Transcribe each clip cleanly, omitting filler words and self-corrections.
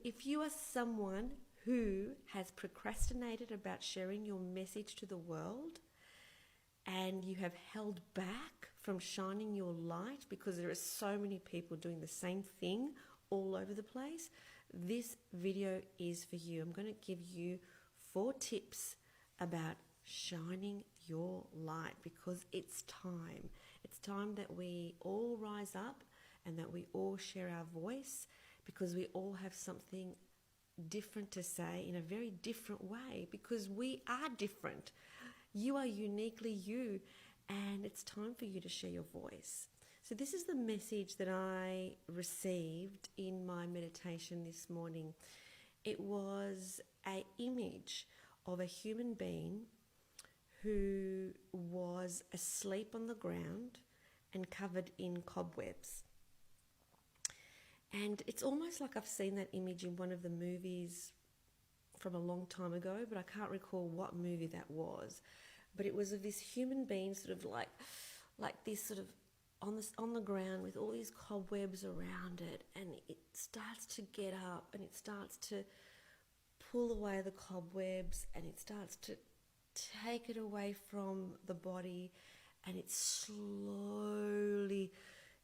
if you are someone who has procrastinated about sharing your message to the world and you have held back from shining your light because there are so many people doing the same thing all over the place, this video is for you. I'm going to give you 4 tips about shining your light because it's time. It's time that we all rise up and that we all share our voice because we all have something different to say in a very different way because we are different. You are uniquely you, and it's time for you to share your voice. So this is the message that I received in my meditation this morning. It was an image of a human being who was asleep on the ground and covered in cobwebs. And it's almost like I've seen that image in one of the movies from a long time ago, but I can't recall what movie that was. But it was of this human being sort of like this sort of on the ground with all these cobwebs around it, and it starts to get up and it starts to pull away the cobwebs and it starts to take it away from the body, and it slowly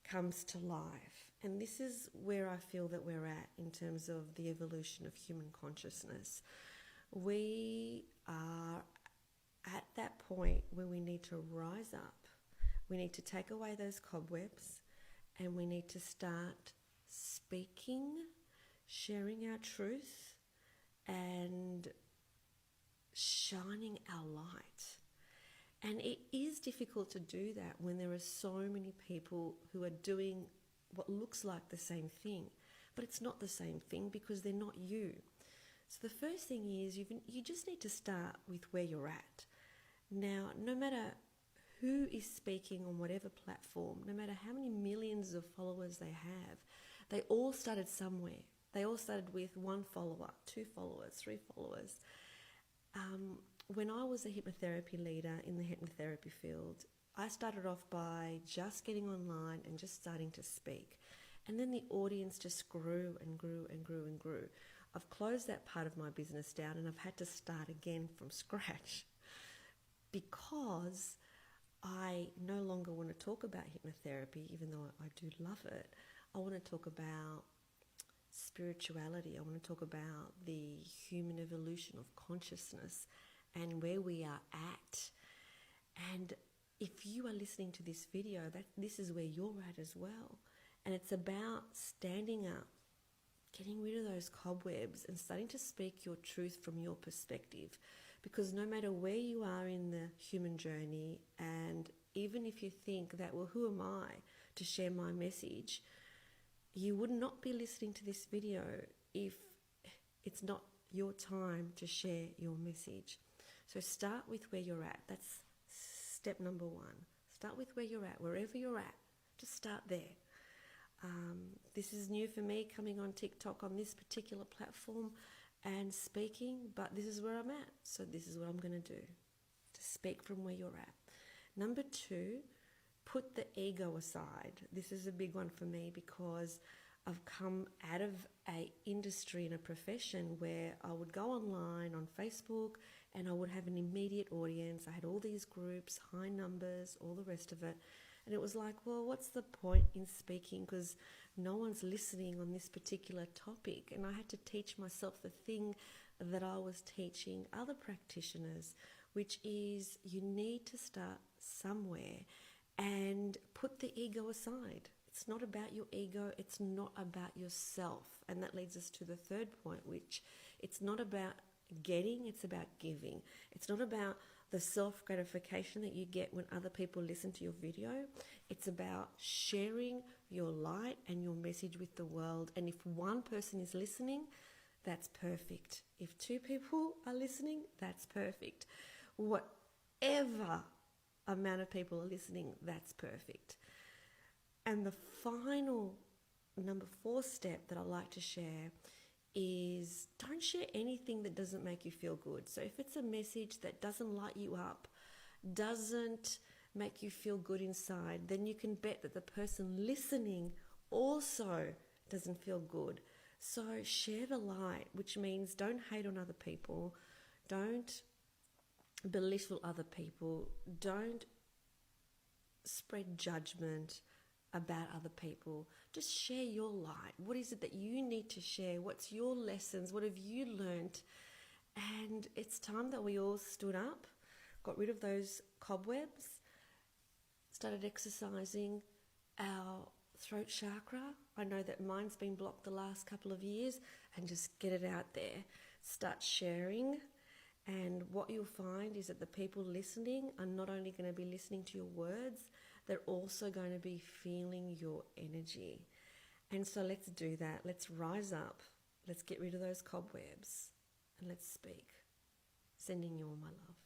comes to life. And this is where I feel that we're at in terms of the evolution of human consciousness. We are at that point where we need to rise up. We need to take away those cobwebs, and we need to start speaking, sharing our truth, and shining our light. And it is difficult to do that when there are so many people who are doing what looks like the same thing, but it's not the same thing because they're not you. So the first thing is you just need to start with where you're at. Now, no matter who is speaking on whatever platform, no matter how many millions of followers they have, they all started somewhere. They all started with 1 follower, 2 followers, 3 followers. When I was a hypnotherapy leader in the hypnotherapy field, I started off by just getting online and just starting to speak. And then the audience just grew and grew and grew and grew. I've closed that part of my business down and I've had to start again from scratch because I no longer want to talk about hypnotherapy, even though I do love it. I want to talk about spirituality. I want to talk about the human evolution of consciousness and where we are at. And if you are listening to this video, this is where you're at as well. And it's about standing up, getting rid of those cobwebs and starting to speak your truth from your perspective. Because no matter where you are in the human journey, and even if you think that, well, who am I to share my message, you would not be listening to this video if it's not your time to share your message. So start with where you're at. That's step number 1. Start with where you're at. Wherever you're at, just start there. This is new for me, coming on TikTok on this particular platform and speaking, but this is where I'm at. So this is what I'm going to do, to speak from where you're at. Number 2, put the ego aside. This is a big one for me because I've come out of an industry and a profession where I would go online on Facebook and I would have an immediate audience. I had all these groups, high numbers, all the rest of it. And it was like, well, what's the point in speaking because no one's listening on this particular topic? And I had to teach myself the thing that I was teaching other practitioners, which is you need to start somewhere and put the ego aside. It's not about your ego. It's not about yourself. And that leads us to the 3rd point, which it's not about getting, it's about giving. It's not about the self-gratification that you get when other people listen to your video. It's about sharing your light and your message with the world. And if 1 person is listening, that's perfect. If 2 people are listening, that's perfect. Whatever amount of people are listening, that's perfect. And the final number 4 step that I like to share is don't share anything that doesn't make you feel good. So if it's a message that doesn't light you up, doesn't make you feel good inside, then you can bet that the person listening also doesn't feel good. So share the light, which means don't hate on other people, don't belittle other people, don't spread judgment about other people. Just share your light. What is it that you need to share? What's your lessons? What have you learnt? And it's time that we all stood up, got rid of those cobwebs, started exercising our throat chakra. I know that mine's been blocked the last couple of years, and just get it out there. Start sharing. And what you'll find is that the people listening are not only going to be listening to your words, they're also going to be feeling your energy. And so let's do that. Let's rise up. Let's get rid of those cobwebs and let's speak. Sending you all my love.